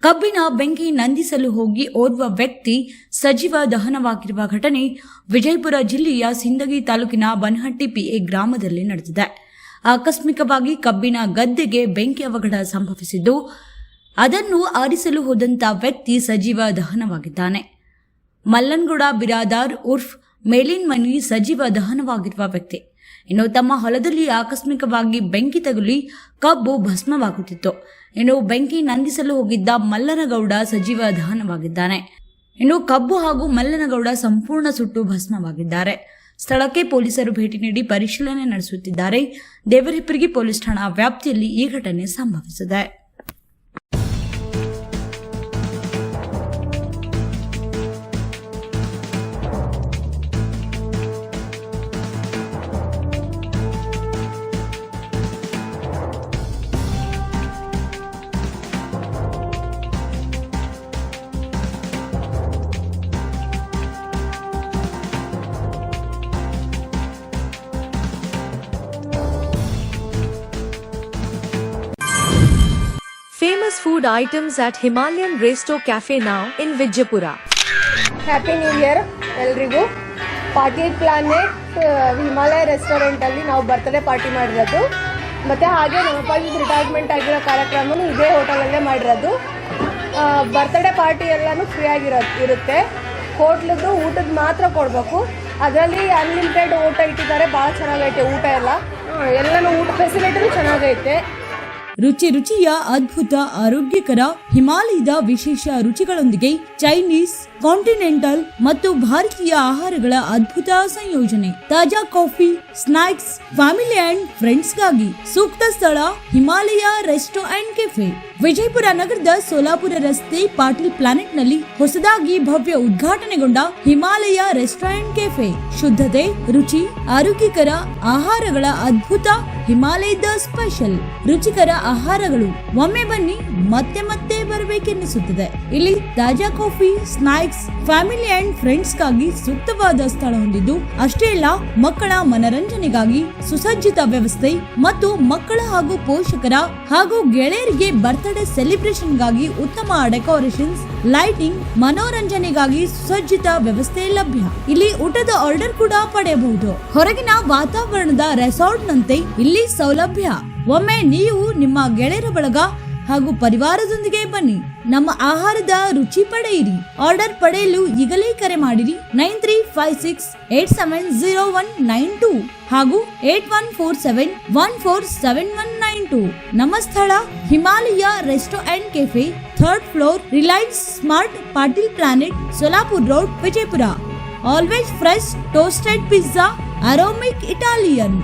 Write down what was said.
ಕಬ್ಬಿನ ಬೆಂಕಿ ನಂದಿಸಲು ಹೋಗಿ ಓರ್ವ ವ್ಯಕ್ತಿ ಸಜೀವ ದಹನವಾಗಿರುವ ಘಟನೆ ವಿಜಯಪುರ ಜಿಲ್ಲೆಯ ಸಿಂದಗಿ ತಾಲೂಕಿನ ಬನಹಟ್ಟಿ ಪಿಎ ಗ್ರಾಮದಲ್ಲಿ ನಡೆದಿದೆ. ಆಕಸ್ಮಿಕವಾಗಿ ಕಬ್ಬಿನ ಗದ್ದೆಗೆ ಬೆಂಕಿ ಅವಘಡ ಸಂಭವಿಸಿದ್ದು, ಅದನ್ನು ಆರಿಸಲು ಹೋದಂತ ವ್ಯಕ್ತಿ ಸಜೀವ ದಹನವಾಗಿದ್ದಾನೆ. ಮಲ್ಲನಗೌಡ ಬಿರಾದಾರ್ ಉರ್ಫ್ ಮೇಲಿನ್ಮನಿ ಸಜೀವ ದಹನವಾಗಿರುವ ವ್ಯಕ್ತಿ. ಇನ್ನು ತಮ್ಮ ಹೊಲದಲ್ಲಿ ಆಕಸ್ಮಿಕವಾಗಿ ಬೆಂಕಿ ತಗುಲಿ ಕಬ್ಬು ಭಸ್ಮವಾಗುತ್ತಿತ್ತು. ಇನ್ನು ಬೆಂಕಿ ನಂದಿಸಲು ಹೋಗಿದ್ದ ಮಲ್ಲನಗೌಡ ಸಜೀವ ದಹನವಾಗಿದ್ದಾನೆ. ಇನ್ನು ಕಬ್ಬು ಹಾಗೂ ಮಲ್ಲನಗೌಡ ಸಂಪೂರ್ಣ ಸುಟ್ಟು ಭಸ್ಮವಾಗಿದ್ದಾರೆ. ಸ್ಥಳಕ್ಕೆ ಪೊಲೀಸರು ಭೇಟಿ ನೀಡಿ ಪರಿಶೀಲನೆ ನಡೆಸುತ್ತಿದ್ದಾರೆ. ದೇವರಹಿಪ್ಪರಗಿ ಪೊಲೀಸ್ ಠಾಣಾ ವ್ಯಾಪ್ತಿಯಲ್ಲಿ ಈ ಘಟನೆ ಸಂಭವಿಸಿದೆ. Famous food items at Himalayan Resto Cafe now in Vijaypura. Happy new year ಎಲ್ರಿಗೂ. ಪಾರ್ಟಿ ಪ್ಲಾನೆಟ್ ಹಿಮಾಲಯ ರೆಸ್ಟೋರೆಂಟ್ ಅಲ್ಲಿ ನಾವು ಬರ್ತ್ಡೇ ಪಾರ್ಟಿ ಮಾಡಿರೋದು. ಮತ್ತೆ ಹಾಗೆ ನಮ್ಮಪ್ಪ ರಿಟೈರ್ಮೆಂಟ್ ಆಗಿರೋ ಕಾರ್ಯಕ್ರಮನು ಇದೇ ಹೋಟೆಲಲ್ಲೇ ಮಾಡಿರೋದು. ಬರ್ತ್ಡೇ ಪಾರ್ಟಿ ಎಲ್ಲಾನು ಫ್ರೀ ಇರುತ್ತೆ. ಹೋಟ್ಲದ್ದು ಊಟದ ಮಾತ್ರ ಕೊಡಬೇಕು. ಅದರಲ್ಲಿ ಅನ್ಲಿಮಿಟೆಡ್ ಊಟ ಇಟ್ಟಿದ್ದಾರೆ. ಭಾಳ ಚೆನ್ನಾಗೈತೆ ಊಟ ಎಲ್ಲನೂ ಊಟ ಫೆಸಿಲಿಟಿನೂ ಚೆನ್ನಾಗೈತೆ. ರುಚಿ ರುಚಿಯ ಅದ್ಭುತ ಆರೋಗ್ಯಕರ ಹಿಮಾಲಯದ ವಿಶೇಷ ರುಚಿಗಳೊಂದಿಗೆ ಚೈನೀಸ್, ಕಾಂಟಿನೆಂಟಲ್ ಮತ್ತು ಭಾರತೀಯ ಆಹಾರಗಳ ಅದ್ಭುತ ಸಂಯೋಜನೆ. ತಾಜಾ coffee, snacks, family and friends ಗಾಗಿ ಸೂಕ್ತ ಸ್ಥಳ Himalaya resto and cafe. Vijayapura ನಗರದ ಸೋಲಾಪುರ ರಸ್ತೆ ಪಾಟೀಲ್ ಪ್ಲಾನೆಟ್ ನಲ್ಲಿ ಹೊಸದಾಗಿ ಭವ್ಯ ಉದ್ಘಾಟನೆಗೊಂಡ ಹಿಮಾಲಯ ರೆಸ್ಟೋರೆಂಟ್ ಕೆಫೆ. ಶುದ್ಧತೆ, ರುಚಿ, ಆರೋಗ್ಯಕರ ಆಹಾರಗಳ ಅದ್ಭುತ ಹಿಮಾಲಯದ ಸ್ಪೆಷಲ್ ರುಚಿಕರ ಆಹಾರಗಳು. ಒಮ್ಮೆ ಬನ್ನಿ, ಮತ್ತೆ ಮತ್ತೆ ಬರಬೇಕೆನ್ನಿಸುತ್ತದೆ. ಇಲ್ಲಿ ತಾಜಾ coffee, snacks, family and friends ಗಾಗಿ ಸೂಕ್ತವಾದ ಸ್ಥಳ ಹೊಂದಿದ್ದು, ಅಷ್ಟೇ ಅಲ್ಲ ಮಕ್ಕಳ ಮನರಂಜನೆಗಾಗಿ ಸುಸಜ್ಜಿತ ವ್ಯವಸ್ಥೆ ಮತ್ತು ಮಕ್ಕಳ ಹಾಗೂ ಪೋಷಕರ ಹಾಗೂ ಗೆಳೆಯರಿಗೆ ಬರ್ತ್ಡೇ ಸೆಲೆಬ್ರೇಷನ್ ಗಾಗಿ ಉತ್ತಮ ಡೆಕೋರೇಷನ್ಸ್, ಲೈಟಿಂಗ್, ಮನೋರಂಜನೆಗಾಗಿ ಸುಸಜ್ಜಿತ ವ್ಯವಸ್ಥೆ ಲಭ್ಯ. ಇಲ್ಲಿ ಊಟದ ಆರ್ಡರ್ ಕೂಡ ಪಡೆಯಬಹುದು. ಹೊರಗಿನ ವಾತಾವರಣದ ರೆಸಾರ್ಟ್ ನಂತೆ ಇಲ್ಲಿ ಸೌಲಭ್ಯ. ಒಮ್ಮೆ ನೀವು ನಿಮ್ಮ ಗೆಳೆಯರ ಬಳಗ ಹಾಗೂ ಪರಿವಾರದೊಂದಿಗೆ ಬನ್ನಿ, ನಮ್ಮ ಆಹಾರದ ರುಚಿ ಪಡೆಯಿರಿ. ಆರ್ಡರ್ ಪಡೆಯಲು ಈಗಲೇ ಕರೆ ಮಾಡಿರಿ 9356870192 ಹಾಗೂ 8147147192. ನಮ್ಮ ಸ್ಥಳ Himalaya resto and cafe, 3rd floor, Reliance Smart, Patil Planet, Solapur road, Vijayapura. Always fresh toasted pizza, aromic Italian.